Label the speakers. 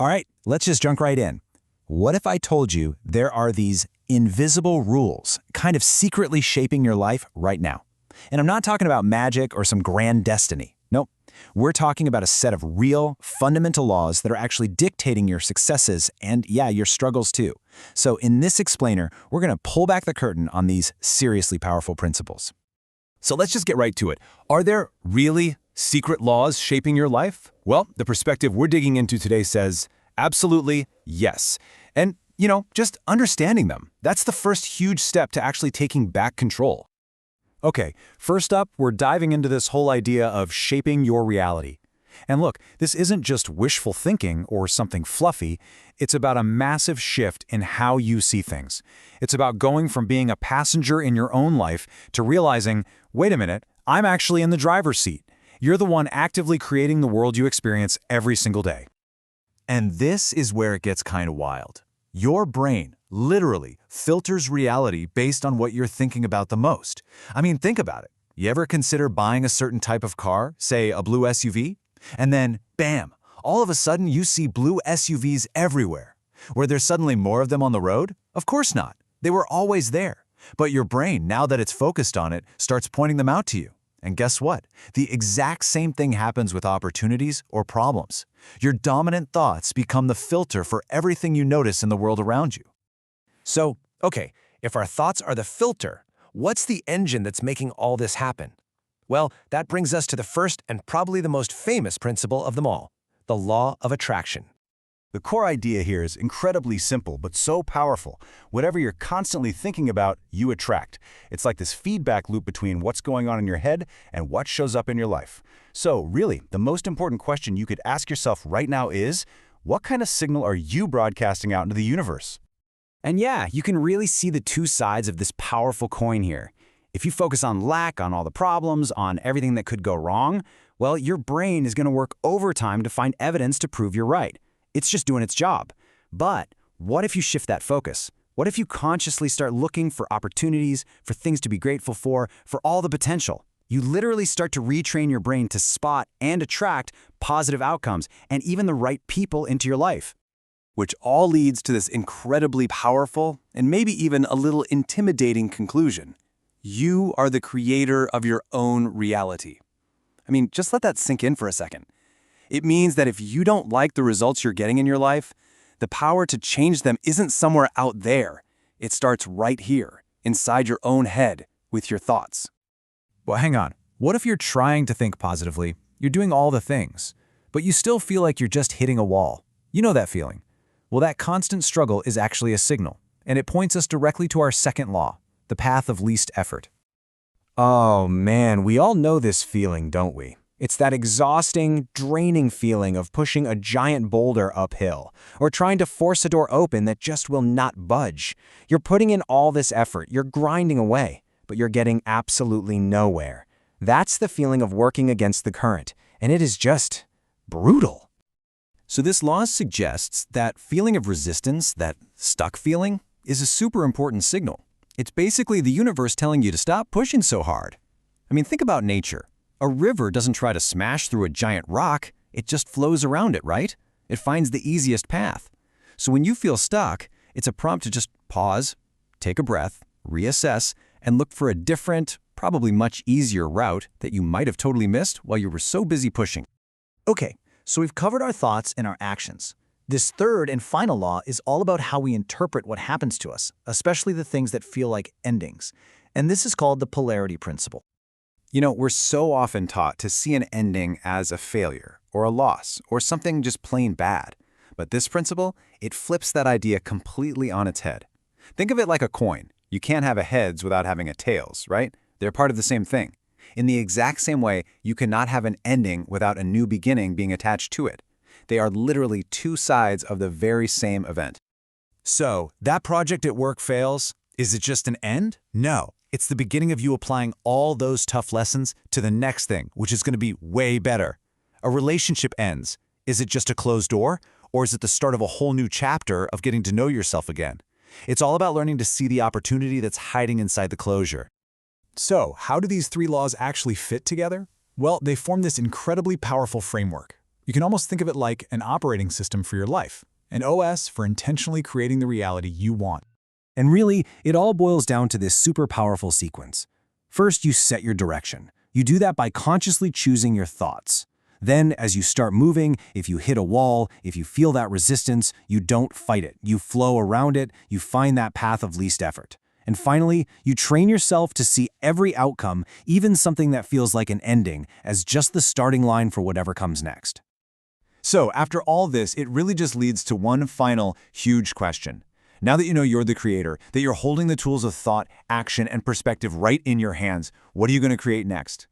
Speaker 1: All right, let's just jump right in. What if I told you there are these invisible rules kind of secretly shaping your life right now? And I'm not talking about magic or some grand destiny. Nope. We're talking about a set of real, fundamental laws that are actually dictating your successes and, yeah, your struggles too. So in this explainer, we're going to pull back the curtain on these seriously powerful principles.
Speaker 2: So let's just get right to it. Are there really secret laws shaping your life? Well, the perspective we're digging into today says absolutely yes. And, just understanding them, that's the first huge step to actually taking back control. Okay, first up, we're diving into this whole idea of shaping your reality. And look, this isn't just wishful thinking or something fluffy. It's about a massive shift in how you see things. It's about going from being a passenger in your own life to realizing, wait a minute, I'm actually in the driver's seat. You're the one actively creating the world you experience every single day. And this is where it gets kind of wild. Your brain literally filters reality based on what you're thinking about the most. I mean, think about it. You ever consider buying a certain type of car, say a blue SUV? And then, bam, all of a sudden you see blue SUVs everywhere. Were there suddenly more of them on the road? Of course not. They were always there. But your brain, now that it's focused on it, starts pointing them out to you. And guess what? The exact same thing happens with opportunities or problems. Your dominant thoughts become the filter for everything you notice in the world around you.
Speaker 3: So, okay, if our thoughts are the filter, what's the engine that's making all this happen? Well, that brings us to the first and probably the most famous principle of them all, the law of attraction.
Speaker 2: The core idea here is incredibly simple, but so powerful. Whatever you're constantly thinking about, you attract. It's like this feedback loop between what's going on in your head and what shows up in your life. So really, the most important question you could ask yourself right now is, what kind of signal are you broadcasting out into the universe?
Speaker 1: And yeah, you can really see the two sides of this powerful coin here. If you focus on lack, on all the problems, on everything that could go wrong, well, your brain is going to work overtime to find evidence to prove you're right. It's just doing its job. But what if you shift that focus? What if you consciously start looking for opportunities, for things to be grateful for all the potential? You literally start to retrain your brain to spot and attract positive outcomes and even the right people into your life.
Speaker 2: Which all leads to this incredibly powerful and maybe even a little intimidating conclusion. You are the creator of your own reality. I mean, just let that sink in for a second. It means that if you don't like the results you're getting in your life, the power to change them isn't somewhere out there. It starts right here, inside your own head, with your thoughts.
Speaker 1: Well, hang on. What if you're trying to think positively, you're doing all the things, but you still feel like you're just hitting a wall? You know that feeling. Well, that constant struggle is actually a signal, and it points us directly to our second law, the path of least effort. Oh man, we all know this feeling, don't we? It's that exhausting, draining feeling of pushing a giant boulder uphill, or trying to force a door open that just will not budge. You're putting in all this effort, you're grinding away, but you're getting absolutely nowhere. That's the feeling of working against the current, and it is just brutal.
Speaker 2: So this law suggests that feeling of resistance, that stuck feeling, is a super important signal. It's basically the universe telling you to stop pushing so hard. I mean, think about nature. A river doesn't try to smash through a giant rock, it just flows around it, right? It finds the easiest path. So when you feel stuck, it's a prompt to just pause, take a breath, reassess, and look for a different, probably much easier route that you might have totally missed while you were so busy pushing.
Speaker 4: Okay, so we've covered our thoughts and our actions. This third and final law is all about how we interpret what happens to us, especially the things that feel like endings. And this is called the polarity principle.
Speaker 2: We're so often taught to see an ending as a failure, or a loss, or something just plain bad. But this principle, it flips that idea completely on its head. Think of it like a coin. You can't have a heads without having a tails, right? They're part of the same thing. In the exact same way, you cannot have an ending without a new beginning being attached to it. They are literally two sides of the very same event.
Speaker 1: So, that project at work fails. Is it just an end? No. It's the beginning of you applying all those tough lessons to the next thing, which is going to be way better. A relationship ends. Is it just a closed door? Or is it the start of a whole new chapter of getting to know yourself again? It's all about learning to see the opportunity that's hiding inside the closure. So, how do these three laws actually fit together? Well, they form this incredibly powerful framework. You can almost think of it like an operating system for your life, an OS for intentionally creating the reality you want.
Speaker 2: And really, it all boils down to this super powerful sequence. First, you set your direction. You do that by consciously choosing your thoughts. Then, as you start moving, if you hit a wall, if you feel that resistance, you don't fight it. You flow around it, you find that path of least effort. And finally, you train yourself to see every outcome, even something that feels like an ending, as just the starting line for whatever comes next.
Speaker 1: So, after all this, it really just leads to one final, huge question. Now that you know you're the creator, that you're holding the tools of thought, action, and perspective right in your hands, what are you going to create next?